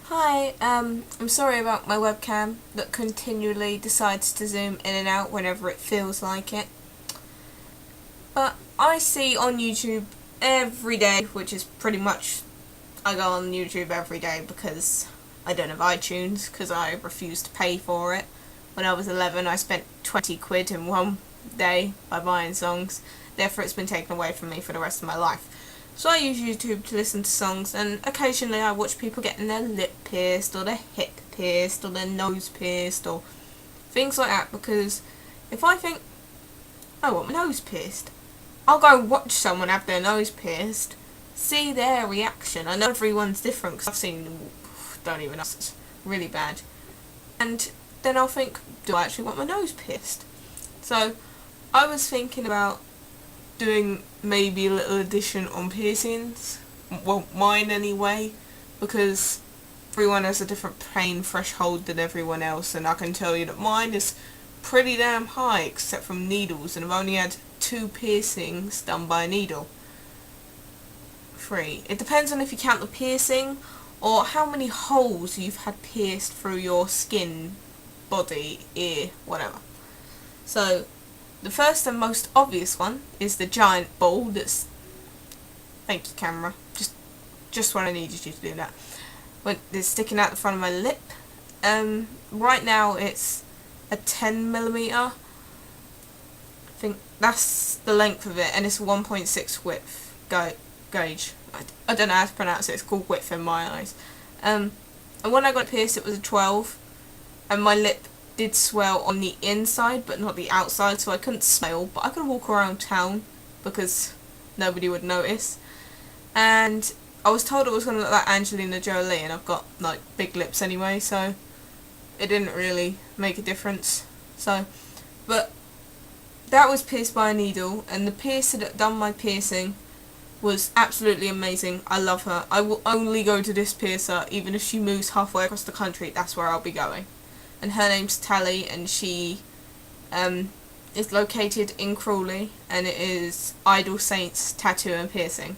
Hi, I'm sorry about my webcam that continually decides to zoom in and out whenever it feels like it. But I see on YouTube every day, which is pretty much, I go on YouTube every day because I don't have iTunes because I refuse to pay for it. When I was 11 I spent 20 quid in one day by buying songs, therefore it's been taken away from me for the rest of my life. So I use YouTube to listen to songs, and occasionally I watch people getting their lip pierced or their hip pierced or their nose pierced or things like that, because if I think I want my nose pierced, I'll go watch someone have their nose pierced, see their reaction. I know everyone's different because I've seen, don't even know, it's really bad. And then I'll think, do I actually want my nose pierced? So I was thinking about doing maybe a little addition on piercings, well, mine anyway, because everyone has a different pain threshold than everyone else, and I can tell you that mine is pretty damn high except from needles, and I've only had 2 piercings done by a needle. 3. It depends on if you count the piercing or how many holes you've had pierced through your skin, body, ear, whatever. So the first and most obvious one is the giant ball that's, thank you camera, just when I needed you to do that, when it's sticking out the front of my lip. Right now it's a 10mm, I think that's the length of it, and it's a 1.6 width gauge. I don't know how to pronounce it, it's called width in my eyes. And when I got it pierced it was a 12, and my lip did swell on the inside but not the outside, so I couldn't smell, but I could walk around town because nobody would notice. And I was told it was going to look like Angelina Jolie, and I've got like big lips anyway, so it didn't really make a difference. So, but that was pierced by a needle, and the piercer that done my piercing was absolutely amazing. I love her. I will only go to this piercer, even if she moves halfway across the country, that's where I'll be going. And her name's Tally, and she is located in Crawley, and it is Idle Saints Tattoo and Piercing.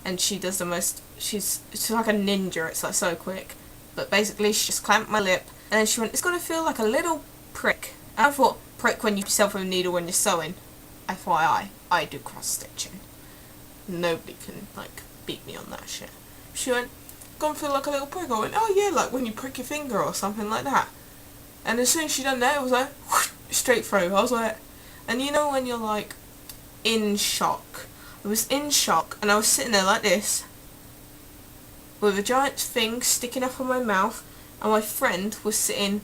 And she does the most, she's like a ninja, it's like so quick. But basically she just clamped my lip, and then she went, it's going to feel like a little prick. And I thought, prick when you yourself with a needle when you're sewing. FYI, I do cross stitching. Nobody can like beat me on that shit. She went, gonna feel like a little prick. I went, oh yeah, like when you prick your finger or something like that. And as soon as she done that, it was like, whoosh, straight through. I was like, and you know when you're like, in shock. I was in shock, and I was sitting there like this, with a giant thing sticking up on my mouth, and my friend was sitting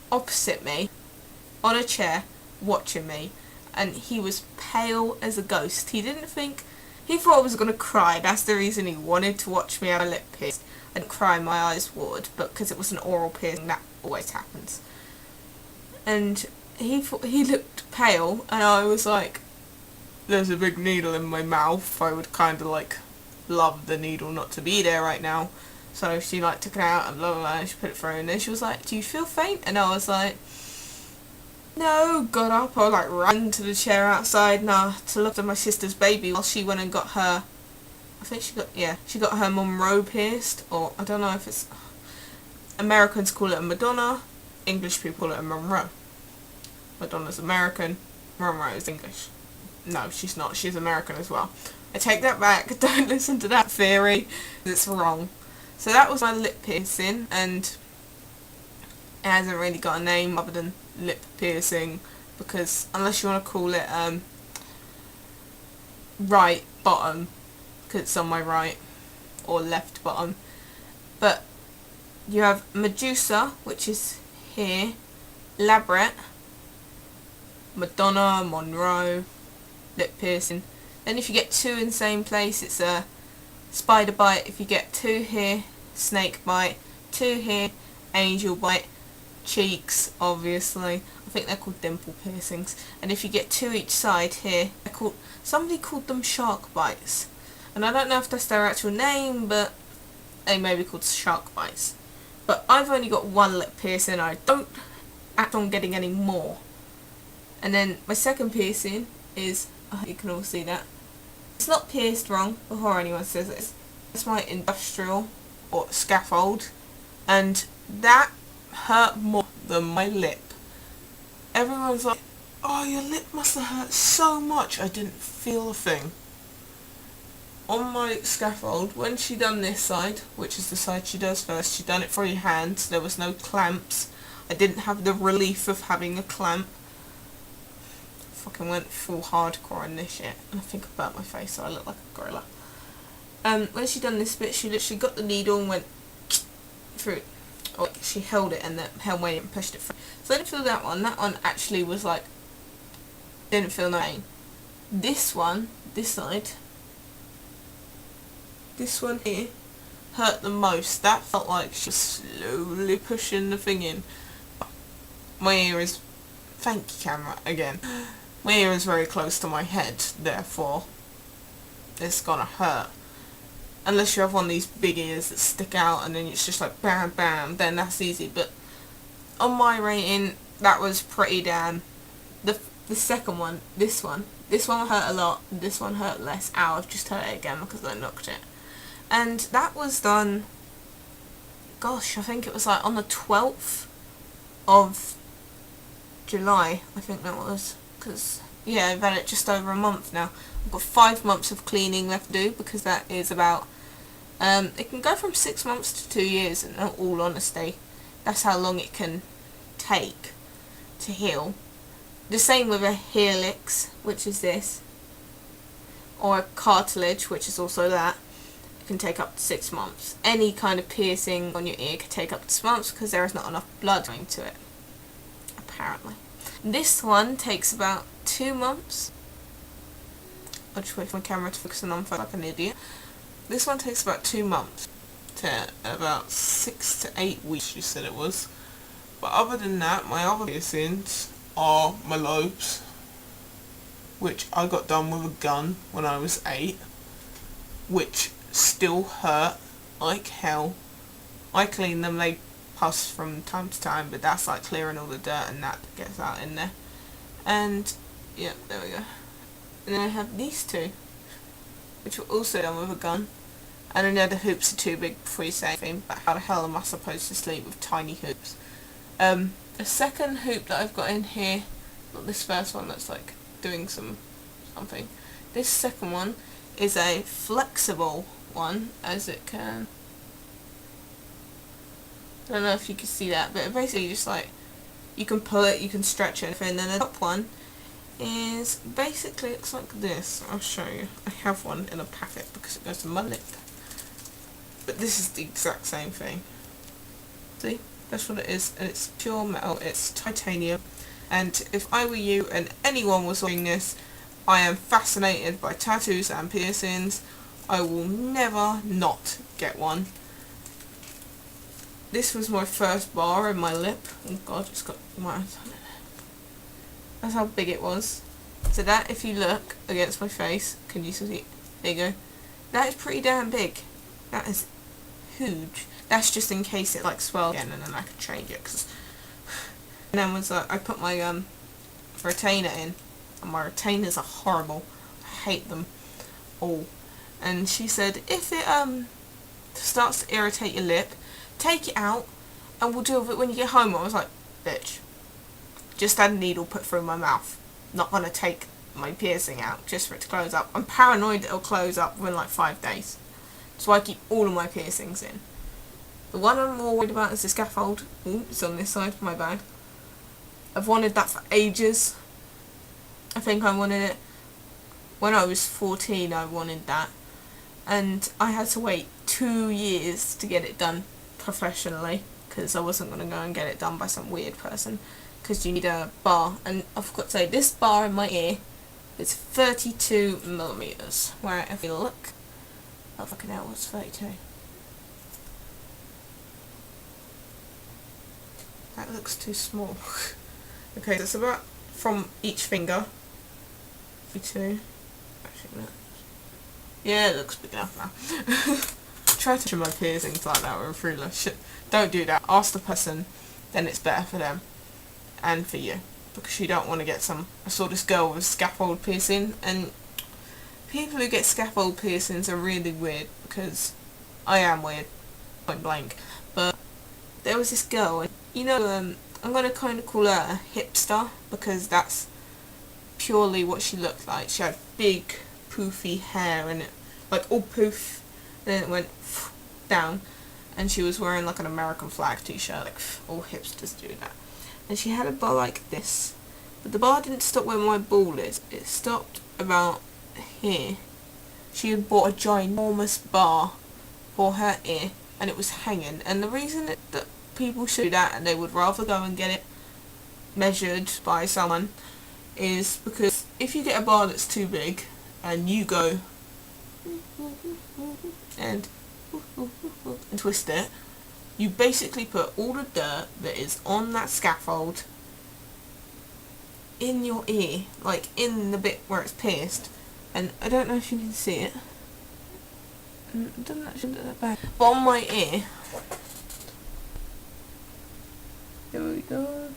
opposite me, on a chair, watching me, and he was pale as a ghost. He thought I was going to cry. That's the reason he wanted to watch me have a lip pierced. I didn't cry, my eyes watered, but because it was an oral piercing, that always happens. And he looked pale, and I was like, there's a big needle in my mouth. I would kind of like love the needle not to be there right now. So she like took it out and blah blah blah, and she put it through, and then she was like, do you feel faint? And I was like, no. Got up, I like ran to the chair outside now to look at my sister's baby while she went and got her, I think she got her Monroe pierced, or I don't know if it's, Americans call it a Madonna, English people call it a Monroe. Madonna's American, Monroe is English. No, she's not, she's American as well. I take that back, don't listen to that theory, it's wrong. So that was my lip piercing, and it hasn't really got a name other than lip piercing, because unless you want to call it right bottom, because it's on my right, or left bottom. But you have Medusa, which is here, Labret, Madonna, Monroe, lip piercing. Then if you get 2 in the same place, it's a spider bite. If you get 2 here, snake bite, 2 here, angel bite, cheeks, obviously. I think they're called dimple piercings. And if you get 2 each side here, somebody called them shark bites. And I don't know if that's their actual name, but they may be called shark bites. But I've only got 1 lip piercing, I don't act on getting any more. And then my second piercing is, you can all see that, it's not pierced wrong before anyone says it. It's my Industral, or Scaffold, and that hurt more than my lip. Everyone's like, oh, your lip must have hurt so much. I didn't feel a thing. On my scaffold, when she done this side, which is the side she does first, she done it for your hands. There was no clamps. I didn't have the relief of having a clamp. Fucking went full hardcore on this shit. And I think I burnt my face, so I look like a gorilla. When she done this bit, she literally got the needle and went through. Or she held it and then held weight and pushed it through. So I didn't feel that one. That one actually was like, didn't feel no pain. This one, this side, this one here, hurt the most. That felt like she was slowly pushing the thing in. My ear is, thank you camera, again. My ear is very close to my head, therefore it's gonna hurt. Unless you have one of these big ears that stick out and then it's just like bam bam, then that's easy. But on my rating, that was pretty damn. The second one, this one hurt a lot, this one hurt less. Ow, I've just hurt it again because I knocked it. And that was done, gosh, I think it was like on the 12th of July, I think that was. Because, yeah, I've had it just over a month now. I've got 5 months of cleaning left to do, because that is about, it can go from 6 months to 2 years, in all honesty. That's how long it can take to heal. The same with a Helix, which is this, or a cartilage, which is also that. It can take up to 6 months. Any kind of piercing on your ear can take up to 6 months because there is not enough blood going to it, apparently. This one takes about 2 months. I'll just wait for my camera to focus on them like an idiot. This one takes about 2 months to about 6 to 8 weeks, you said it was. But other than that, my other piercings are my lobes, which I got done with a gun when I was 8, which still hurt like hell. I clean them, they pus from time to time, but that's like clearing all the dirt and that gets out in there. And yeah, there we go. And then I have these two, which were also done with a gun. And I know the hoops are too big before you say anything, but how the hell am I supposed to sleep with tiny hoops? The second hoop that I've got in here, not this first one that's like doing something. This second one is a flexible one, as it can. I don't know if you can see that, but basically just like, you can pull it, you can stretch it, and then the top one is basically, looks like this. I'll show you. I have one in a packet because it goes to my lip. But this is the exact same thing. See? That's what it is, and it's pure metal, it's titanium. And if I were you and anyone was doing this, I am fascinated by tattoos and piercings. I will never not get one. This was my first bar in my lip. Oh god, it's got wires on it. That's how big it was. So that, if you look against my face, can you see it? There you go. That is pretty damn big. That is huge. That's just in case it like swells again and then I can change it. Cause and then was I put my retainer in, and my retainers are horrible. I hate them all. And she said, if it starts to irritate your lip, take it out and we'll deal with it when you get home. I was like, bitch, just had a needle put through my mouth. Not gonna take my piercing out just for it to close up. I'm paranoid it'll close up within like 5 days. So I keep all of my piercings in. The one I'm more worried about is the scaffold. Ooh, it's on this side, my bad. I've wanted that for ages. I think I wanted it when I was 14. I wanted that, and I had to wait 2 years to get it done professionally because I wasn't going to go and get it done by some weird person, because you need a bar. And I forgot to say, this bar in my ear is 32mm. Where if you look, oh fucking hell, what's 32? That looks too small. Okay, so it's about from each finger. 32. Actually, no. Yeah, it looks big enough now. Try to trim my piercings like that with a ruler. Shit, don't do that. Ask the person, then it's better for them and for you, because you don't want to get some. I saw this girl with a scaffold piercing, and people who get scaffold piercings are really weird, because I am weird, point blank. But there was this girl, and you know, I'm gonna kind of call her a hipster because that's purely what she looked like. She had big poofy hair and it, like all poof, and then it went down, and she was wearing like an American flag t-shirt, like all hipsters do that. And she had a bar like this, but the bar didn't stop where my ball is, it stopped about here. She had bought a ginormous bar for her ear, and it was hanging, and the reason that people should do that and they would rather go and get it measured by someone is because if you get a bar that's too big and you go and twist it, you basically put all the dirt that is on that scaffold in your ear, like in the bit where it's pierced. And I don't know if you can see it, it doesn't actually look that bad, but on my ear, there we go.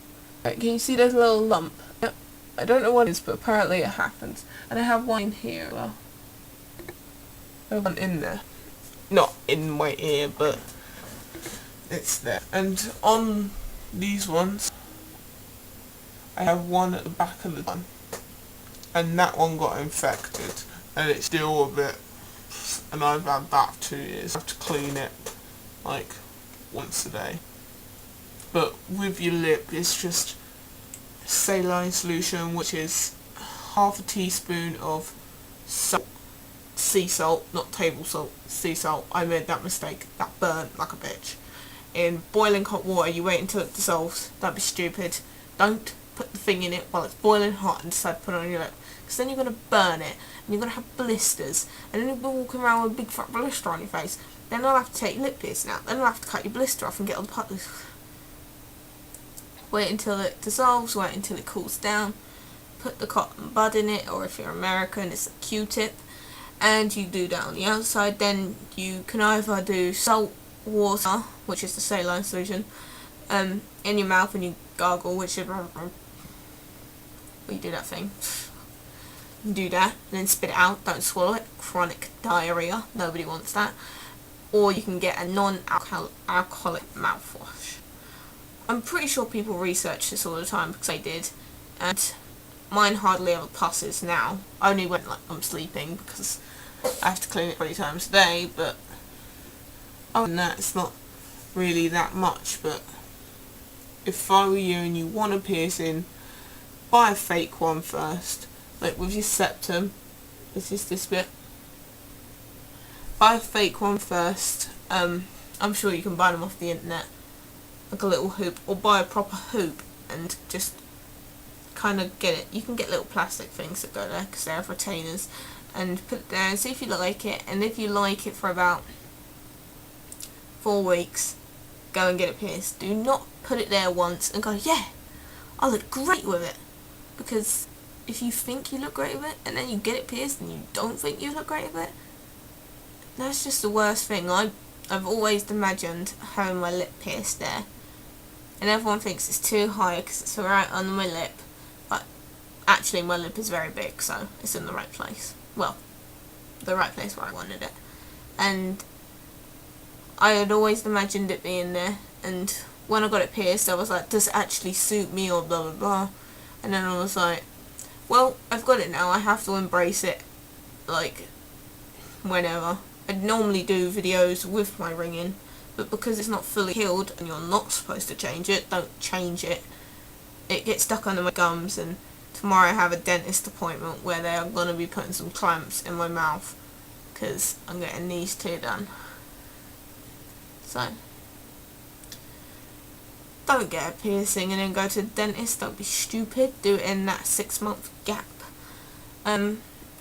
Right, can you see there's a little lump? Yep. I don't know what it is, but apparently it happens. And I have one in here as well. I have one in there. Not in my ear, but it's there. And on these ones, I have one at the back of the gun. And that one got infected. And it's still a bit, and I've had that 2 years. I have to clean it like once a day. But with your lip, it's just saline solution, which is half a teaspoon of salt, sea salt, not table salt, sea salt. I made that mistake. That burnt like a bitch. In boiling hot water, you wait until it dissolves. That'd be stupid. Don't put the thing in it while it's boiling hot and decide to put it on your lip, because then you're going to burn it and you're going to have blisters, and then you'll be walking around with a big fat blister on your face. Then I'll have to take your lip piercing out. Then I'll have to cut your blister off and get all the puddles. Wait until it dissolves, wait until it cools down, put the cotton bud in it, or if you're American it's a Q-tip, and you do that on the outside. Then you can either do salt water, which is the saline solution, in your mouth and you gargle, which is you do that thing. You do that and then spit it out, don't swallow it. Chronic diarrhea, nobody wants that. Or you can get a non-alcoholic mouthwash. I'm pretty sure people research this all the time because I did, and mine hardly ever passes now. Only when like I'm sleeping because I have to clean it 3 times a day, but other than that it's not really that much. But if I were you and you want a piercing, buy a fake one first, like with your septum, this is this bit. Buy a fake one first. I'm sure you can buy them off the internet, like a little hoop, or buy a proper hoop and just kind of get it. You can get little plastic things that go there because they have retainers, and put it there and see if you like it. And if you like it for about 4 weeks, go and get it pierced. Do not put it there once and go, yeah, I look great with it, because if you think you look great with it and then you get it pierced and you don't think you look great with it, that's just the worst thing. I've always imagined having my lip pierced there, and everyone thinks it's too high because it's right under my lip, but actually my lip is very big, so it's in the right place. Well, the right place where I wanted it. And I had always imagined it being there, and when I got it pierced I was like, does it actually suit me, or blah blah blah. And then I was like, well, I've got it now, I have to embrace it, like, whenever. I'd normally do videos with my ring in, but because it's not fully healed and you're not supposed to change it, don't change it. It gets stuck under my gums, and tomorrow I have a dentist appointment where they are going to be putting some clamps in my mouth because I'm getting these 2 done. So, don't get a piercing and then go to the dentist. Don't be stupid. Do it in that 6-month gap.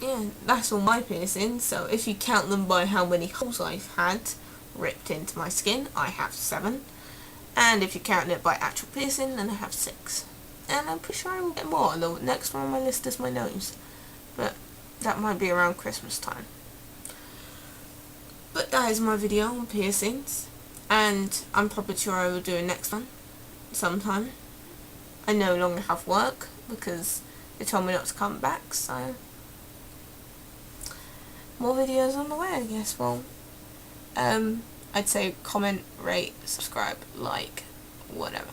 Yeah, that's all my piercings. So if you count them by how many holes I've had ripped into my skin, I have 7. And if you count it by actual piercing, then I have 6. And I'm pretty sure I will get more. The next one on my list is my nose, but that might be around Christmas time. But that is my video on piercings, and I'm probably sure I will do a next one sometime. I no longer have work because they told me not to come back, so more videos on the way, I guess. Well, I'd say comment, rate, subscribe, like, whatever.